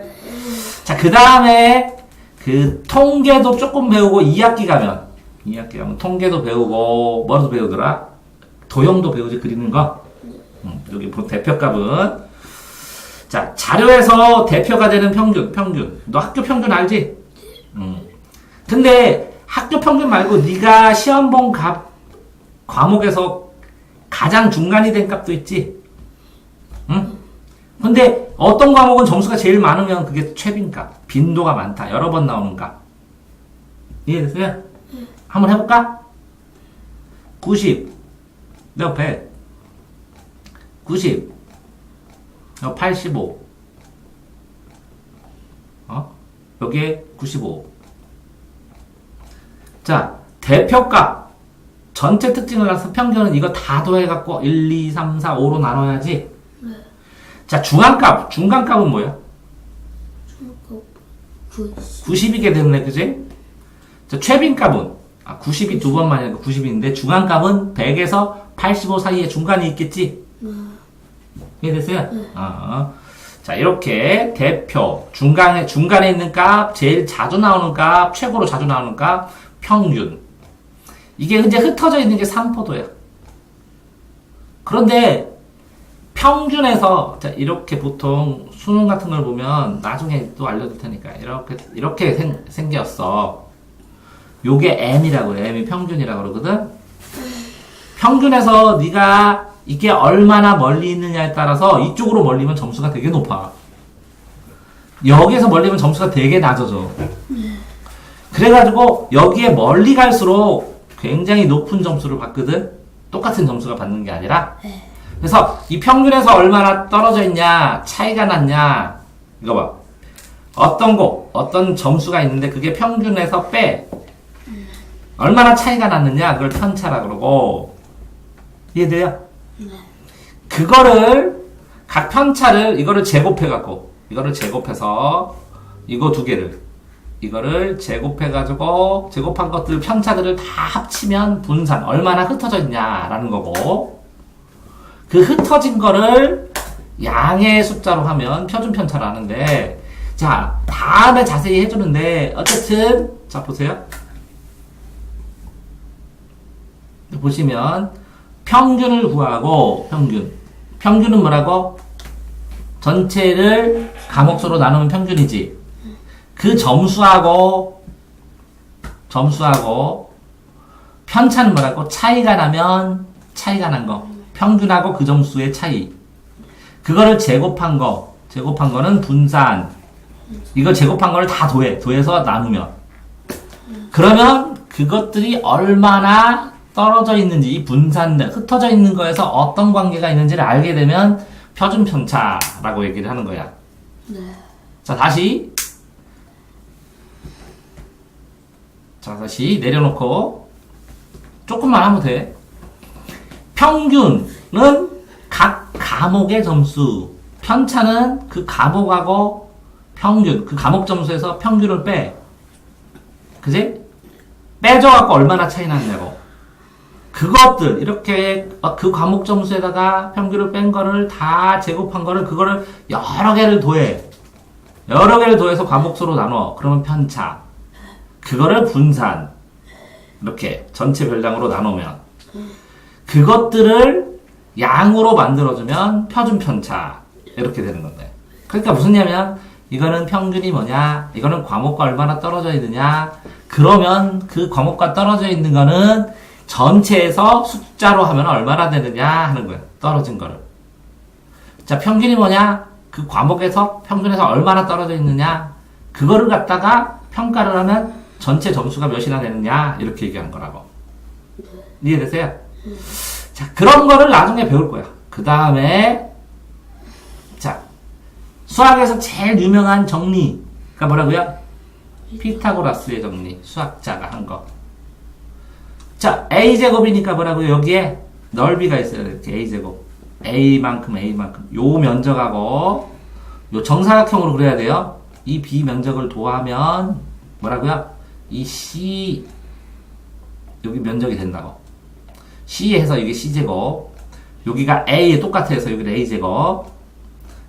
자, 그 다음에 그 통계도 조금 배우고 2학기 가면 통계도 배우고 뭐도 배우더라? 도형도 배우지, 그리는 거. 여기 대표값은. 자, 자료에서 대표가 되는 평균. 너 학교 평균 알지? 근데 학교 평균 말고 네가 시험 본 과목에서 가장 중간이 된 값도 있지. 응? 근데 어떤 과목은 점수가 제일 많으면 그게 최빈값, 빈도가 많다, 여러 번 나오는 값. 이해됐어요? 한번 해볼까? 90, 너 100, 90, 너 85, 여기에 95. 자, 대표값 전체 특징을 가서 평균은 이거 다 더해갖고 1, 2, 3, 4, 5로 나눠야지. 자, 중간값은 뭐야? 90이게 됐네, 그지? 자, 최빈값은 90이 두 번만 하니까 90인데 중간값은 100에서 85 사이에 중간이 있겠지? 이해됐어요? 자, 이렇게 대표, 중간에 있는 값, 제일 자주 나오는 값, 최고로 자주 나오는 값, 평균. 이게 이제 흩어져 있는 게 삼포도야. 그런데 평균에서, 자, 이렇게 보통 수능 같은 걸 보면 나중에 또 알려줄 테니까 이렇게 생겼어. 요게 M이라고 해. M이 평균이라고 그러거든. 평균에서 네가 이게 얼마나 멀리 있느냐에 따라서 이쪽으로 멀리면 점수가 되게 높아. 여기에서 멀리면 점수가 되게 낮아져. 그래가지고 여기에 멀리 갈수록 굉장히 높은 점수를 받거든. 똑같은 점수가 받는 게 아니라. 그래서 이 평균에서 얼마나 떨어져 있냐, 차이가 났냐, 이거 봐. 어떤 점수가 있는데 그게 평균에서 빼. 얼마나 차이가 났느냐, 그걸 편차라 그러고. 이해돼요? 그거를, 각 편차를, 이거를 제곱해갖고, 이거를 제곱해서, 이거 두 개를, 이거를 제곱해가지고, 제곱한 것들, 편차들을 다 합치면 분산, 얼마나 흩어져 있냐라는 거고, 그 흩어진 거를 양의 숫자로 하면 표준 편차를 하는데, 자, 다음에 자세히 해주는데, 어쨌든, 자, 보세요. 보시면, 평균을 구하고, 평균은 뭐라고? 전체를 과목수로 나누면 평균이지. 그 점수하고 편차는 뭐라고? 차이가 나면 차이가 난 거. 평균하고 그 점수의 차이. 그거를 제곱한 거는 분산. 이거 제곱한 거를 다 더해서 나누면. 그러면 그것들이 얼마나 떨어져 있는지, 이 흩어져 있는 거에서 어떤 관계가 있는지를 알게 되면 표준 편차라고 얘기를 하는 거야. 자, 다시 내려놓고 조금만 하면 돼. 평균은 각 과목의 점수, 편차는 그 과목하고 평균, 그 과목 점수에서 평균을 빼. 그지? 빼줘갖고 얼마나 차이 났냐고. 그것들, 이렇게 그 과목 점수에다가 평균을 뺀 거를 다 제곱한 거를, 그거를 여러 개를 더해. 여러 개를 더해서 과목수로 나눠. 그러면 편차. 그거를 분산. 이렇게 전체 별량으로 나누면. 그것들을 양으로 만들어주면 표준 편차. 이렇게 되는 건데. 그러니까 무슨 얘기냐면, 이거는 평균이 뭐냐? 이거는 과목과 얼마나 떨어져 있느냐? 그러면 그 과목과 떨어져 있는 거는 전체에서 숫자로 하면 얼마나 되느냐 하는 거야. 떨어진 거를. 자, 평균이 뭐냐? 그 과목에서 평균에서 얼마나 떨어져 있느냐? 그거를 갖다가 평가를 하면 전체 점수가 몇이나 되느냐? 이렇게 얘기하는 거라고. 이해되세요? 자, 그런 거를 나중에 배울 거야. 그 다음에, 자, 수학에서 제일 유명한 정리가 뭐라고요? 피타고라스의 정리. 수학자가 한 거. 자, a제곱이니까 뭐라고요? 여기에 넓이가 있어야 돼. 이렇게 a제곱. a만큼. 요 면적하고, 요 정사각형으로 그려야 돼요. 이 b 면적을 도하면, 뭐라고요? 이 c, 여기 면적이 된다고. c 해서 이게 c제곱. 여기가 a에 똑같아 해서 여기는 a제곱.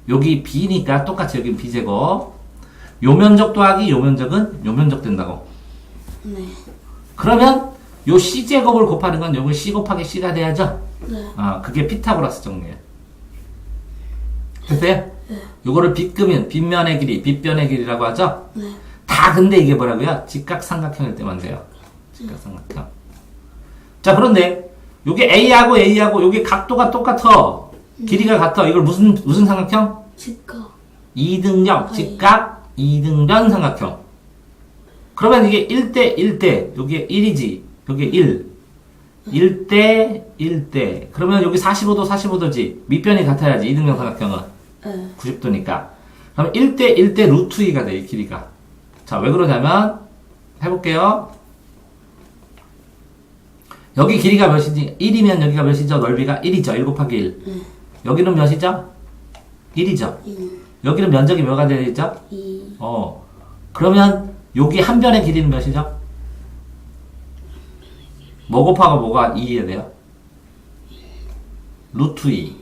여기 b니까 똑같이 여기는 b제곱. 요 면적 더하기 요 면적은 요 면적 된다고. 네. 그러면 요 c제곱을 곱하는 건 요거 c 곱하기 c가 돼야죠? 네. 그게 피타고라스 정리예요. 됐어요? 요거를 빗그면 빗면의 길이, 빗변의 길이라고 하죠? 네. 다 근데 이게 뭐라고요? 직각삼각형일 때만 돼요. 직각삼각형. 자, 그런데 요게 A하고 요게 각도가 똑같아. 길이가 같아. 이걸 무슨 삼각형? 직각. 이등변, 직각, 이등변 삼각형. 그러면 이게 1대 1대, 여기에 1이지. 여기에 1. 1대 1대. 그러면 여기 45도 45도지. 밑변이 같아야지. 이등변 삼각형은. 네. 90도니까. 그럼 1대 1대 루트 2가 돼, 이 길이가. 자, 왜 그러냐면, 해볼게요. 여기 길이가 몇이지? 1이면 여기가 몇이죠? 넓이가 1이죠. 1 곱하기 1. 여기는 몇이죠? 1이죠. 1, 여기는 면적이 뭐가 되죠? 2, 그러면 여기 한 변의 길이는 몇이죠? 뭐 곱하고 뭐가 2해야 돼요? 루트 2.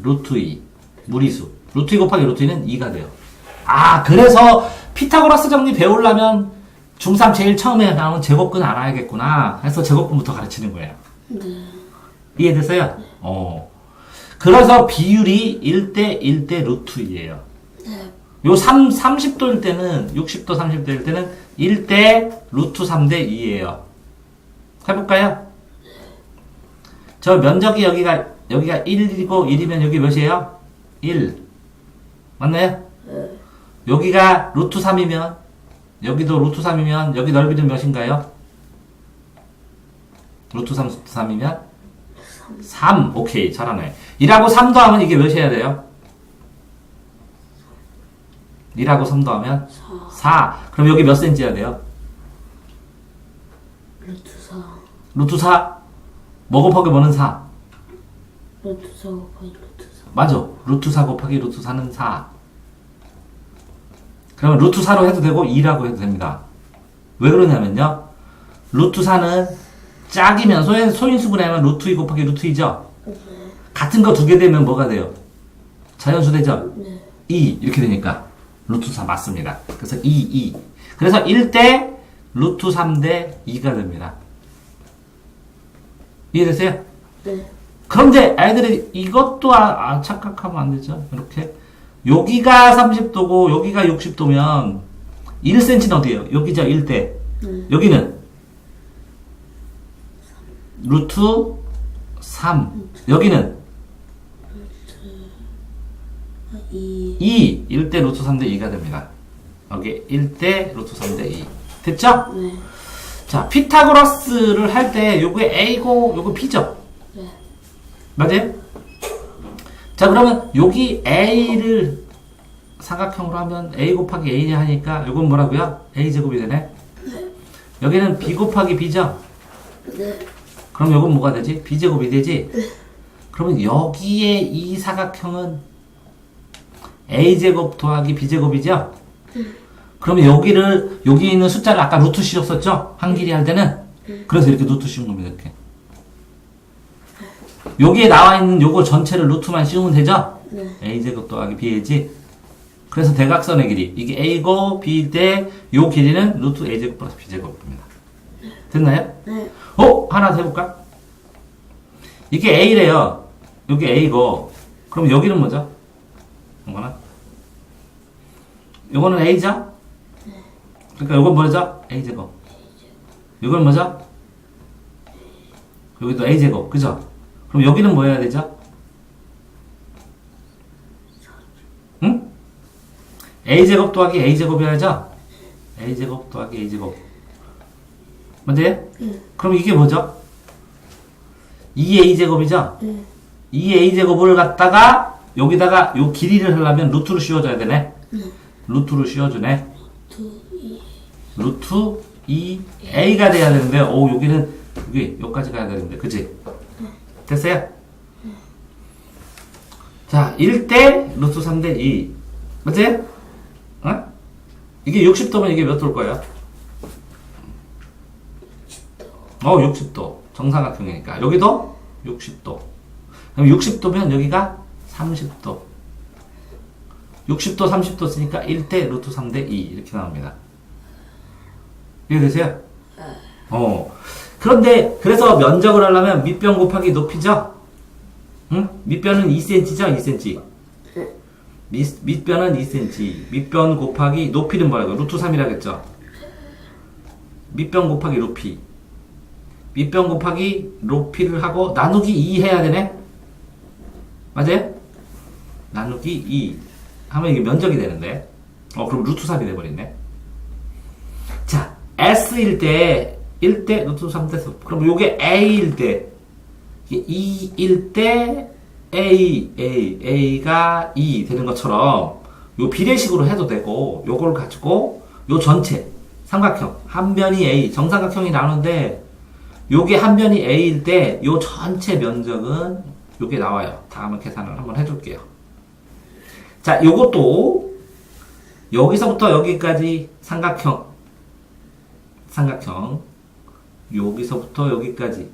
루트, 2. 무리수. 루트 2 곱하기 루트 2는 2가 돼요. 그래서 피타고라스 정리 배우려면 중3 제일 처음에 나오는 제곱근 알아야겠구나 해서 제곱근부터 가르치는 거예요. 네. 이해됐어요? 그래서 비율이 1대 1대 루트 2예요. 네. 요 30도일 때는 60도 30도일 때는 1대 루트 3대 2예요. 해볼까요? 저 면적이 여기가 1이고 1이면 여기 몇이에요? 1. 맞나요? 네. 여기가 루트 3이면 여기도 루트 3이면 여기 넓이는 몇인가요? 루트 3이면 3. 오케이, 잘하네. 1하고 3 더하면 이게 몇이어야 돼요? 1하고 3 더하면 4. 그럼 여기 몇 센치야 돼요? 루트 4. 루트 4. 뭐 곱하기 뭐는 4? 루트 4 곱하기 루트 4. 맞아. 루트 4 곱하기 루트 4는 4. 그러면 루트 4로 해도 되고 2라고 해도 됩니다. 왜 그러냐면요. 루트 4는 짝이면 소인수분해하면 루트 2 곱하기 루트 2죠? 같은 거 두 개 되면 뭐가 돼요? 자연수 되죠? 네. 2 이렇게 되니까 루트 4 맞습니다. 그래서 2. 그래서 1대 루트 3대 2가 됩니다. 이해되세요? 네. 그런데 아이들이 이것도 착각하면 안 되죠. 이렇게 여기가 30도고 여기가 60도면 1cm는 어디예요? 여기죠. 1대. 여기는 루트 3. 여기는 2. 1대 루트 3대 2가 됩니다. 여기 1대 루트 3대 2. 됐죠? 네. 자, 피타고라스를 할 때 요게 A고 요거 B죠? 네. 맞아요? 자, 그러면 여기 A를 삼각형으로 하면 A 곱하기 A 하니까 요건 뭐라고요? A제곱이 되네? 여기는 B 곱하기 B죠? 네. 그럼 요건 뭐가 되지? B제곱이 되지? 그러면 여기에 이 사각형은 A제곱 더하기 B제곱이죠? 그러면 여기 있는 숫자를 아까 루트 씌웠었죠? 한 길이 할 때는? 그래서 이렇게 루트 씌운 겁니다, 이렇게. 여기에 나와 있는 요거 전체를 루트만 씌우면 되죠? 네. A제곱 더하기 B이지. 그래서 대각선의 길이. 이게 A고 B일 때 요 길이는 루트 A제곱 플러스 B제곱입니다. 됐나요? 네. 하나 더 해볼까? 이게 A래요. 여기 A고. 그럼 여기는 뭐죠? 요거는 A죠? 그러니까 요건 뭐죠? A제곱. 요건 뭐죠? 여기도 A제곱. 그죠? 그럼 여기는 뭐 해야 되죠? 응? A제곱 더하기 A제곱 해야죠? A제곱 더하기 A제곱. 맞아요? 그럼 이게 뭐죠? 2a제곱이죠? 네. 2a제곱을 갖다가 여기다가 요 길이를 하려면 루트로 씌워줘야 되네. 루트로 씌워주네. 루트 2a가 돼야 되는데, 오, 여기까지 가야 되는데, 그치? 됐어요? 자, 1대 루트 3대 2. 맞지? 어? 이게 60도면 이게 몇 도일 거예요? 60도. 정사각형이니까. 여기도 60도. 그럼 60도면 여기가 30도. 60도, 30도 쓰니까 1대 루트 3대 2. 이렇게 나옵니다. 이해되세요? 그런데, 그래서 면적을 하려면 밑변 곱하기 높이죠? 응? 밑변은 2cm죠? 2cm. 밑변은 2cm. 밑변 곱하기 높이는 뭐라고? 루트 3이라겠죠? 밑변 곱하기 높이. 밑변 곱하기 높이를 하고 나누기 2 해야 되네? 맞아요? 나누기 2 하면 이게 면적이 되는데 그럼 루트 3이 돼버렸네. 자, S일 때 1대 루트 3대 그럼 요게 A일 때 이게 2일 때 A가 2 되는 것처럼 요 비례식으로 해도 되고 요걸 가지고 요 전체 삼각형 한 변이 A 정삼각형이 나오는데 요게 한 변이 A일 때 요 전체 면적은 요게 나와요. 다음에 계산을 한번 해줄게요. 자, 요것도 여기서부터 여기까지 삼각형 여기서부터 여기까지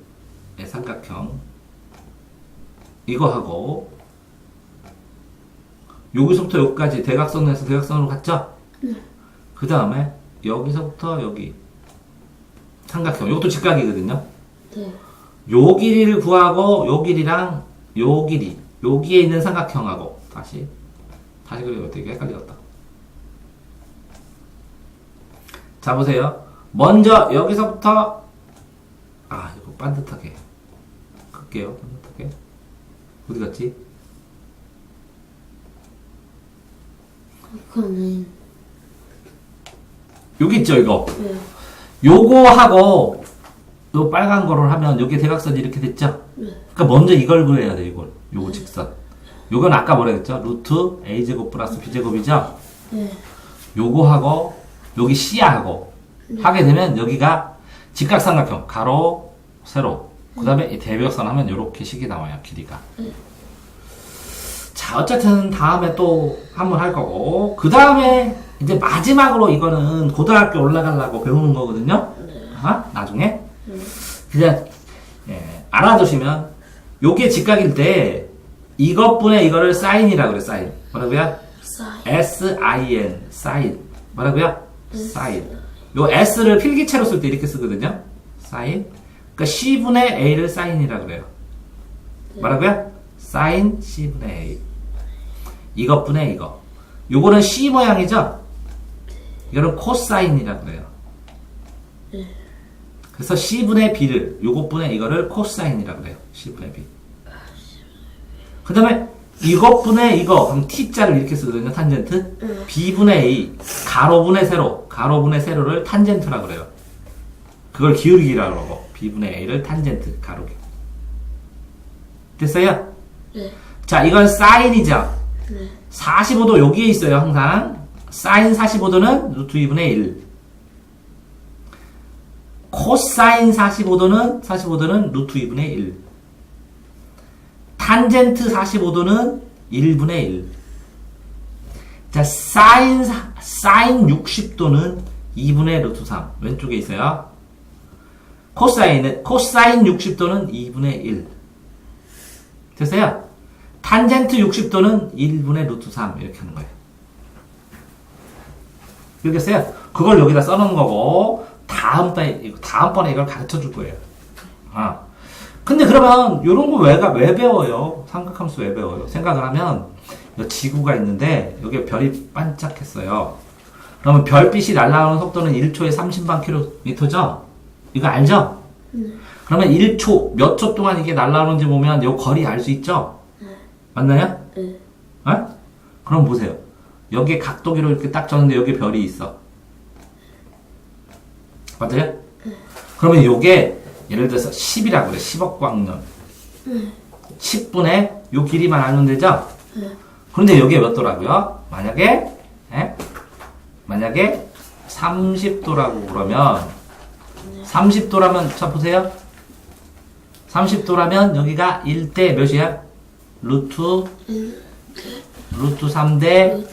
삼각형 이거 하고 여기서부터 여기까지 대각선에서 대각선으로 갔죠? 그 다음에 여기서부터 여기 삼각형 이것도 직각이거든요. 네. 요 길이를 구하고 요 길이랑 요 길이 여기에 있는 삼각형하고 다시 그리고 되게 헷갈리겠다. 자, 보세요. 먼저 여기서부터 이거 반듯하게 끌게요. 반듯하게 어디 갔지? 이거는 여기 있죠, 이거. 네. 요거 하고 요 빨간 거를 하면 여기 대각선이 이렇게 됐죠? 그러니까 먼저 이걸 그려야 돼, 이걸. 요거 직선. 요건 아까 뭐라 했죠? 루트 a제곱 플러스 b제곱이죠? 네. 요거 하고 여기 C하고 하게 되면 여기가 직각삼각형 가로, 세로. 그 다음에 이 대벽선 하면 요렇게 식이 나와요, 길이가. 자, 어쨌든 다음에 또 한 번 할 거고 그 다음에 이제 마지막으로 이거는 고등학교 올라가려고 배우는 거거든요. 나중에 그냥 알아두시면 요게 직각일 때 이것분의 이거를 사인이라고 그래. 사인 뭐라고요? S-I-N 사인 뭐라고요? 사인. 요 S를 필기체로 쓸 때 이렇게 쓰거든요. 사인. 그러니까 C분의 A를 사인이라고 그래요. 뭐라고요? 사인 C분의 A. 이것분의 이거. 요거는 C 모양이죠? 이거는 코사인이라고 그래요. 그래서 C분의 B를, 요것분의 이거를 코사인이라고 그래요. C분의 B. 그 다음에 이것분의 이거, 그럼 T자를 이렇게 쓰거든요. 탄젠트. B분의 A, 가로분의 세로, 가로분의 세로를 탄젠트라고 그래요. 그걸 기울기라고 하고, B분의 A를 탄젠트, 가로기. 됐어요? 네. 자, 이건 사인이죠? 네. 45도 여기에 있어요, 항상. 사인 45도는 루트 2분의 1. 코사인 45도는 루트 2분의 1. 탄젠트 45도는 1분의 1. 자, 사인 60도는 2분의 루트 3. 왼쪽에 있어요. 코사인 60도는 2분의 1. 됐어요? 탄젠트 60도는 1분의 루트 3. 이렇게 하는 거예요. 알겠어요? 그걸 여기다 써놓은 거고, 다음번에 이걸 가르쳐 줄 거예요. 근데 그러면, 요런 거 왜 배워요? 삼각함수 왜 배워요? 생각을 하면, 지구가 있는데, 여기에 별이 반짝했어요. 그러면 별빛이 날아오는 속도는 1초에 30만 킬로미터죠? 이거 알죠? 그러면 1초, 몇 초 동안 이게 날아오는지 보면, 요 거리 알 수 있죠? 맞나요? 네. 그럼 보세요. 여기에 각도기로 이렇게 딱 졌는데 여기 별이 있어. 맞아요? 그러면 요게 예를 들어서 10이라고 그래. 10억 광년. 10분의 요 길이만 알면 되죠? 그런데 여기에 몇 도라고요? 만약에 30도라고 그러면 30도라면 자 보세요. 30도라면 여기가 1대 몇이야? 루트 3대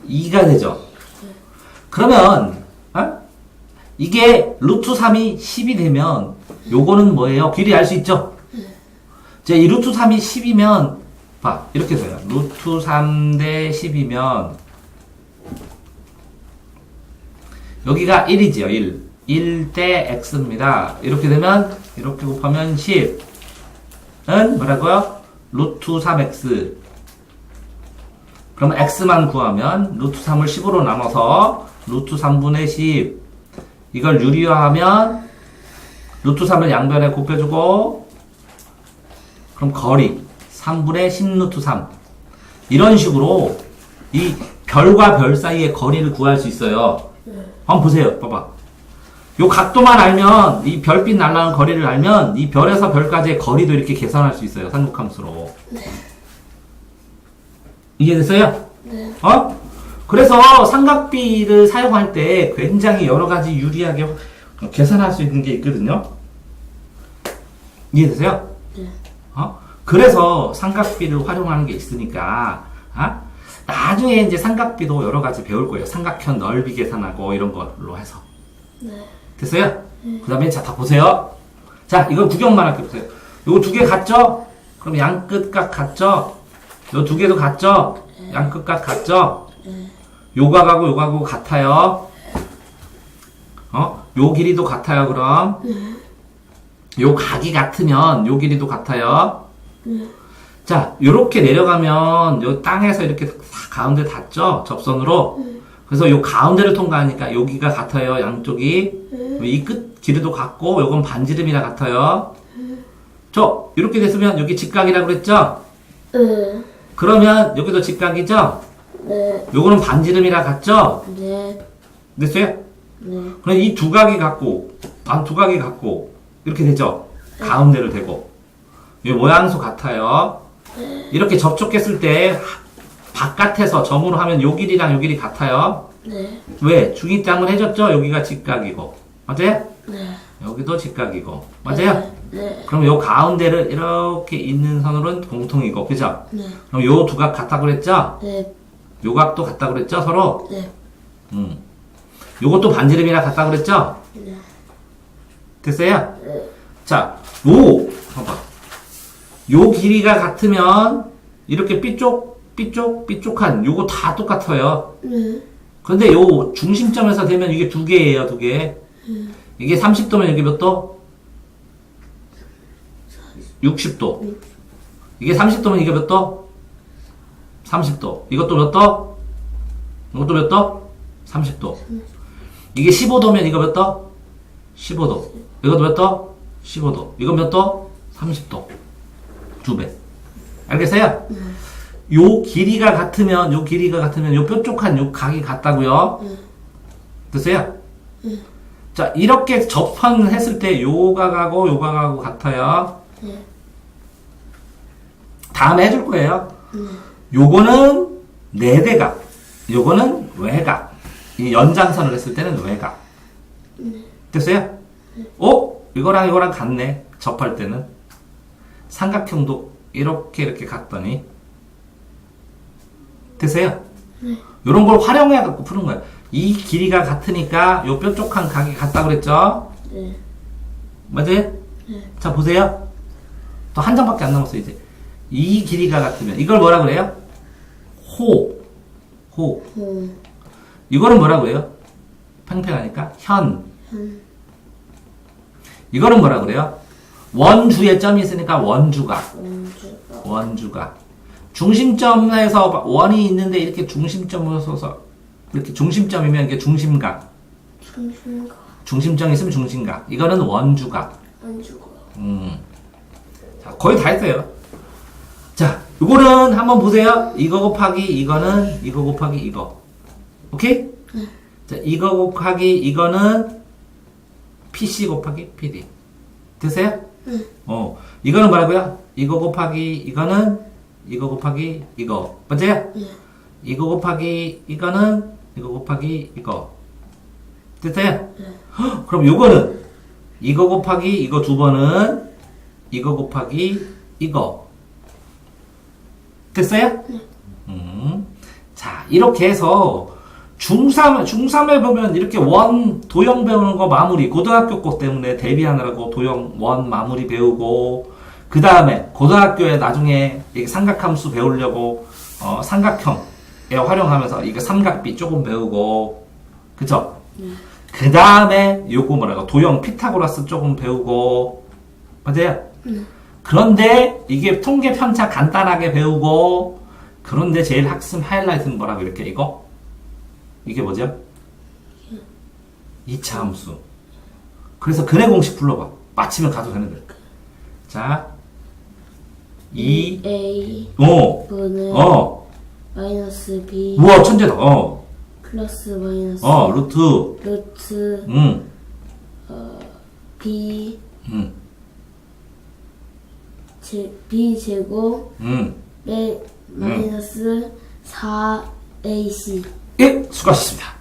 2가 되죠. 그러면 이게 루트 3이 10이 되면 요거는 뭐예요? 길이 알 수 있죠? 자, 이 루트 3이 10이면 봐 이렇게 돼요. 루트 3대 10이면 여기가 1이지요. 1대 x입니다. 이렇게 되면 이렇게 곱하면 10은 뭐라고요? 루트 3x. 그럼 x만 구하면 루트 3을 10으로 나눠서 루트 3분의 10 이걸 유리화하면 루트 3을 양변에 곱해주고 그럼 거리 3분의 10 루트 3 이런 식으로 이 별과 별 사이의 거리를 구할 수 있어요. 한번 보세요. 봐봐. 요 각도만 알면 이 별빛 날아가는 거리를 알면 이 별에서 별까지의 거리도 이렇게 계산할 수 있어요. 삼각함수로. 이해됐어요? 네. 그래서 삼각비를 사용할 때 굉장히 여러 가지 유리하게 계산할 수 있는 게 있거든요. 이해되세요? 네. 그래서 삼각비를 활용하는 게 있으니까, 나중에 이제 삼각비도 여러 가지 배울 거예요. 삼각형 넓이 계산하고 이런 걸로 해서. 네. 됐어요? 그 다음에 자, 다 보세요. 자, 이건 구경만 할게 보세요. 요거 두 개 같죠? 그럼 양 끝각 같죠? 요 두 개도 같죠? 양 끝각 같죠? 요각하고 요각하고 같아요. 요 길이도 같아요, 그럼. 요 각이 같으면 요 길이도 같아요. 자, 요렇게 내려가면 요 땅에서 이렇게 가운데 닿죠? 접선으로. 그래서 요 가운데를 통과하니까 여기가 같아요, 양쪽이. 이 끝 길이도 같고 요건 반지름이라 같아요. 이렇게 됐으면 여기 직각이라고 그랬죠? 그러면 여기도 직각이죠? 네. 요거는 반지름이라 같죠? 네. 됐어요? 네. 그럼 이 두 각이 같고, 두 각이 같고, 이렇게 되죠? 가운데를 대고. 이 모양수 같아요. 이렇게 접촉했을 때, 바깥에서 점으로 하면 요 길이랑 요 길이 같아요. 네. 왜? 중입장을 해줬죠? 여기가 직각이고. 맞아요? 네. 여기도 직각이고. 맞아요? 네. 그럼 요 가운데를 이렇게 있는 선으로는 공통이고. 그죠? 네. 그럼 요 두 각 같다고 그랬죠? 네. 요 각도 같다고 그랬죠? 서로? 네. 요것도 반지름이라 같다고 그랬죠? 네. 됐어요? 네. 자, 봐봐. 요 길이가 같으면, 이렇게 삐쪽한, 요거 다 똑같아요. 네. 근데 요 중심점에서 되면 이게 두 개예요, 두 개. 이게 30도면 여기 몇 도? 60도. 이게 30도면 이게 몇 도? 30도. 이것도 몇 도? 이것도 몇 도? 30도. 이게 15도면 이거 몇 도? 15도. 이것도 몇 도? 15도. 이건 몇 도? 30도. 2배. 알겠어요? 요 길이가 같으면 요 뾰족한 요 각이 같다고요? 됐어요? 자, 이렇게 접선했을 때 요 각하고 요 각하고 같아요. 다음에 해줄 거예요. 요거는 내대각, 요거는 외각. 이 연장선을 했을 때는 외각. 됐어요? 이거랑 같네. 접할 때는. 삼각형도 이렇게 갔더니. 됐어요? 요런 걸 활용해 갖고 푸는 거예요. 이 길이가 같으니까 요 뾰족한 각이 같다고 그랬죠? 네. 맞아요? 자, 보세요. 또 한 장밖에 안 남았어요, 이제. 이 길이가 같으면. 이걸 뭐라 그래요? 호. 이거는 뭐라 그래요? 팽팽하니까? 현. 이거는 뭐라 그래요? 원주에 점이 있으니까 원주각. 원주각. 중심점에서 원이 있는데 이렇게 중심점으로 서서 이렇게 중심점이면 이게 중심각. 중심점이 있으면 중심각. 이거는 원주각. 안 죽어요. 자, 거의 다 했어요. 자, 요거는 한번 보세요. 이거 곱하기 이거는 이거 곱하기 이거. 오케이? 자, 이거 곱하기 이거는 PC 곱하기 PD. 됐어요? 이거는 뭐라고요? 이거 곱하기 이거는 이거 곱하기 이거. 맞아요? 이거 곱하기 이거는 이거 곱하기 이거. 됐어요? 그럼 요거는 이거 곱하기 이거 두 번은 이거 곱하기 이거. 됐어요? 자, 이렇게 해서 중3에 보면 이렇게 원, 도형 배우는 거 마무리, 고등학교 거 때문에 대비하느라고 도형 원 마무리 배우고, 그 다음에 고등학교에 나중에 이게 삼각함수 배우려고, 삼각형에 활용하면서 이거 삼각비 조금 배우고, 그쵸? 그 다음에 요거 뭐라고, 도형 피타고라스 조금 배우고, 맞아요? 그런데 이게 통계 편차 간단하게 배우고, 그런데 제일 학습 하이라이트는 뭐라고 이렇게 이거? 이게 뭐죠? 2차 함수. 그래서 근의 공식 불러봐. 맞히면 가도 되는데. 자, A 분의 마이너스 B 우와, 천재다. 플러스 마이너스 루트. B B 제곱 마이너스 4AC. 예, 수고하셨습니다.